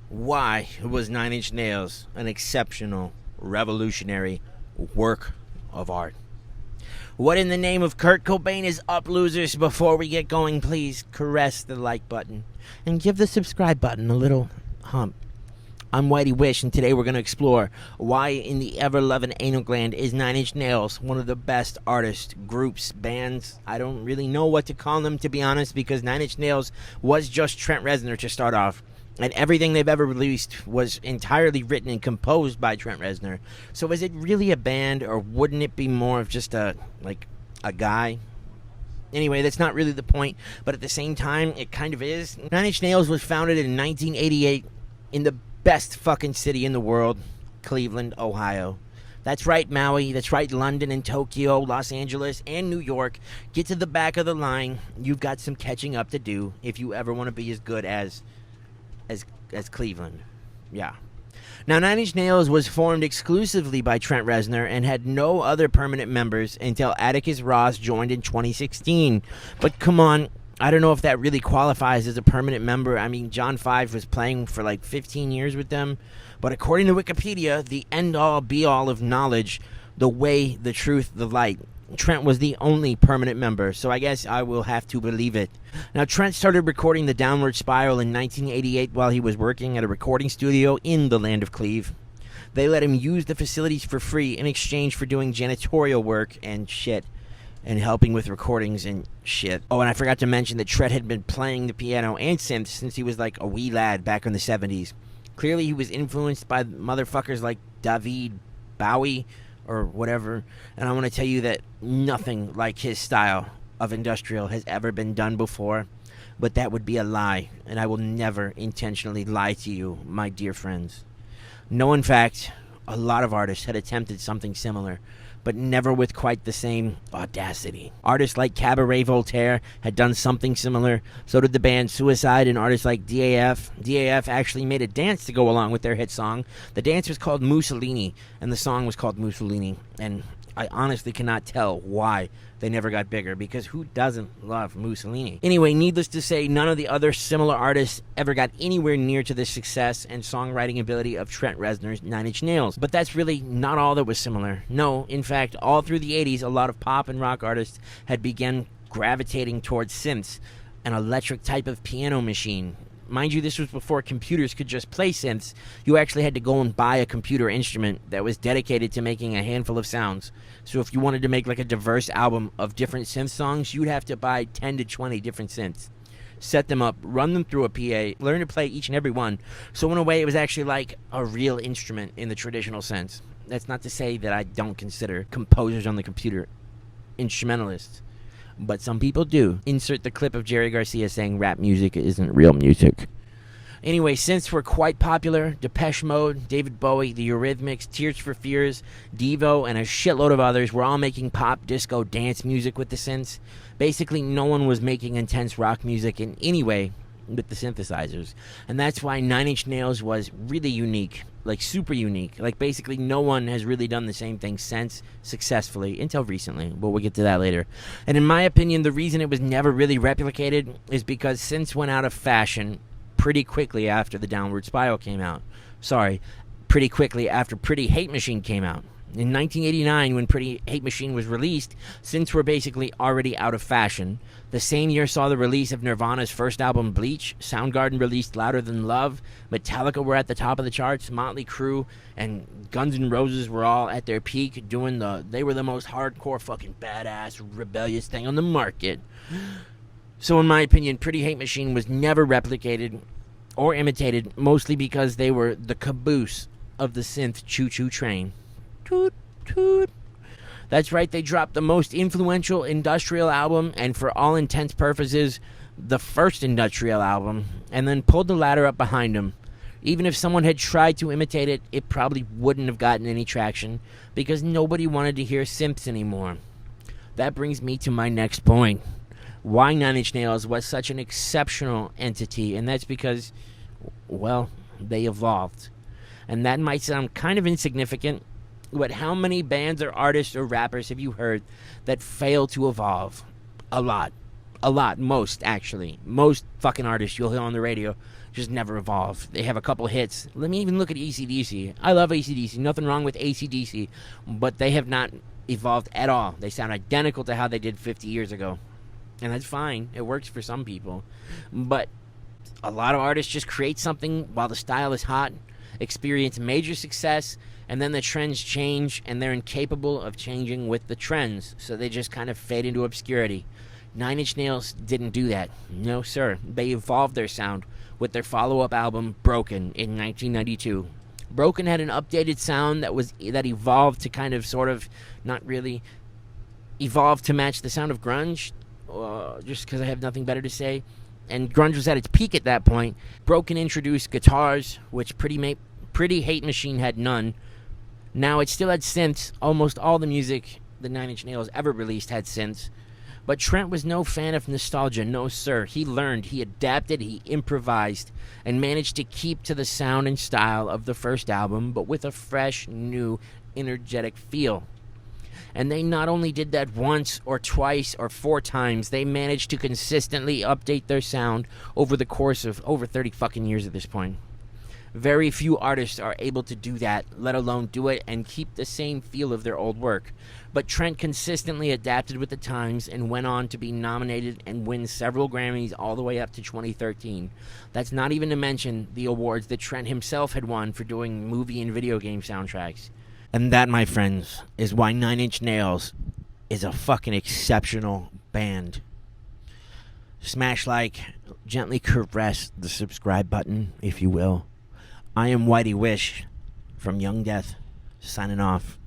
Why was Nine Inch Nails an exceptional, revolutionary work of art? What in the name of Kurt Cobain is up, losers? Before we get going, please caress the like button and give the subscribe button a little hump. I'm Whitey Wish, and today we're going to explore why in the ever-loving anal gland is Nine Inch Nails one of the best artists, groups, bands. I don't really know what to call them, to be honest, because Nine Inch Nails was just Trent Reznor to start off. And everything they've ever released was entirely written and composed by Trent Reznor. So is it really a band, or wouldn't it be more of just a guy? Anyway, that's not really the point, but at the same time, it kind of is. Nine Inch Nails was founded in 1988 in the best fucking city in the world, Cleveland, Ohio. That's right, Maui. That's right, London and Tokyo, Los Angeles, and New York. Get to the back of the line. You've got some catching up to do if you ever want to be as good as Cleveland. Yeah. Now, Nine Inch Nails was formed exclusively by Trent Reznor and had no other permanent members until Atticus Ross joined in 2016. But come on, I don't know if that really qualifies as a permanent member. I mean, John Five was playing for like 15 years with them. But according to Wikipedia, the end-all, be-all of knowledge, the way, the truth, the light, Trent was the only permanent member, so I guess I will have to believe it. Now, Trent started recording The Downward Spiral in 1988 while he was working at a recording studio in the land of Cleve. They let him use the facilities for free in exchange for doing janitorial work and shit, and helping with recordings and shit. Oh, and I forgot to mention that Trent had been playing the piano and synth since he was like a wee lad back in the 70s. Clearly, he was influenced by motherfuckers like David Bowie, or whatever, and I want to tell you that nothing like his style of industrial has ever been done before, but that would be a lie, and I will never intentionally lie to you, my dear friends. No, in fact, a lot of artists had attempted something similar, but never with quite the same audacity. Artists like Cabaret Voltaire had done something similar, so did the band Suicide, and artists like DAF. DAF actually made a dance to go along with their hit song. The dance was called Mussolini, and the song was called Mussolini, and I honestly cannot tell why they never got bigger, because who doesn't love Mussolini? Anyway, needless to say, none of the other similar artists ever got anywhere near to the success and songwriting ability of Trent Reznor's Nine Inch Nails. But that's really not all that was similar. No, in fact, all through the 80s, a lot of pop and rock artists had begun gravitating towards synths, an electric type of piano machine. Mind you, this was before computers could just play synths. You actually had to go and buy a computer instrument that was dedicated to making a handful of sounds. So if you wanted to make like a diverse album of different synth songs, you'd have to buy 10 to 20 different synths, set them up, run them through a PA, learn to play each and every one. So in a way, it was actually like a real instrument in the traditional sense. That's not to say that I don't consider composers on the computer instrumentalists, but some people do. Insert the clip of Jerry Garcia saying rap music isn't real music. Anyway, synths were quite popular. Depeche Mode, David Bowie, the Eurythmics, Tears for Fears, Devo, and a shitload of others were all making pop, disco, dance music with the synths. Basically, no one was making intense rock music in any way with the synthesizers. And that's why Nine Inch Nails was really unique, like super unique. Like basically no one has really done the same thing since successfully until recently, but we'll get to that later. And in my opinion, the reason it was never really replicated is because synths went out of fashion pretty quickly after The Downward Spiral came out. Pretty quickly after Pretty Hate Machine came out. In 1989, when Pretty Hate Machine was released, synths were basically already out of fashion. The same year saw the release of Nirvana's first album, Bleach. Soundgarden released Louder Than Love. Metallica were at the top of the charts. Motley Crue and Guns N' Roses were all at their peak, they were the most hardcore fucking badass, rebellious thing on the market. So in my opinion, Pretty Hate Machine was never replicated or imitated, mostly because they were the caboose of the synth choo-choo train. Toot, toot. That's right, they dropped the most influential industrial album, and for all intents purposes, the first industrial album, and then pulled the ladder up behind them. Even if someone had tried to imitate it, it probably wouldn't have gotten any traction, because nobody wanted to hear synths anymore. That brings me to my next point. Why Nine Inch Nails was such an exceptional entity, and that's because, well, they evolved. And that might sound kind of insignificant, but how many bands or artists or rappers have you heard that fail to evolve? A lot. A lot, most actually. Most fucking artists you'll hear on the radio just never evolve. They have a couple hits. Let me even look at AC/DC. I love AC/DC. Nothing wrong with AC/DC, but they have not evolved at all. They sound identical to how they did 50 years ago. And that's fine. It works for some people. But a lot of artists just create something while the style is hot, experience major success, and then the trends change, and they're incapable of changing with the trends. So they just kind of fade into obscurity. Nine Inch Nails didn't do that. No, sir. They evolved their sound with their follow-up album, Broken, in 1992. Broken had an updated sound that evolved to kind of sort of, not really, evolved to match the sound of grunge, just because I have nothing better to say. And grunge was at its peak at that point. Broken introduced guitars, which Pretty Hate Machine had none. Now, it still had synths. Almost all the music the Nine Inch Nails ever released had synths. But Trent was no fan of nostalgia, no sir. He learned, he adapted, he improvised, and managed to keep to the sound and style of the first album, but with a fresh, new, energetic feel. And they not only did that once or twice or 4 times, they managed to consistently update their sound over the course of over 30 fucking years at this point. Very few artists are able to do that, let alone do it and keep the same feel of their old work. But Trent consistently adapted with the times and went on to be nominated and win several Grammys all the way up to 2013. That's not even to mention the awards that Trent himself had won for doing movie and video game soundtracks. And that, my friends, is why Nine Inch Nails is a fucking exceptional band. Smash like, gently caress the subscribe button, if you will. I am Whitey Wish from Young Death, signing off.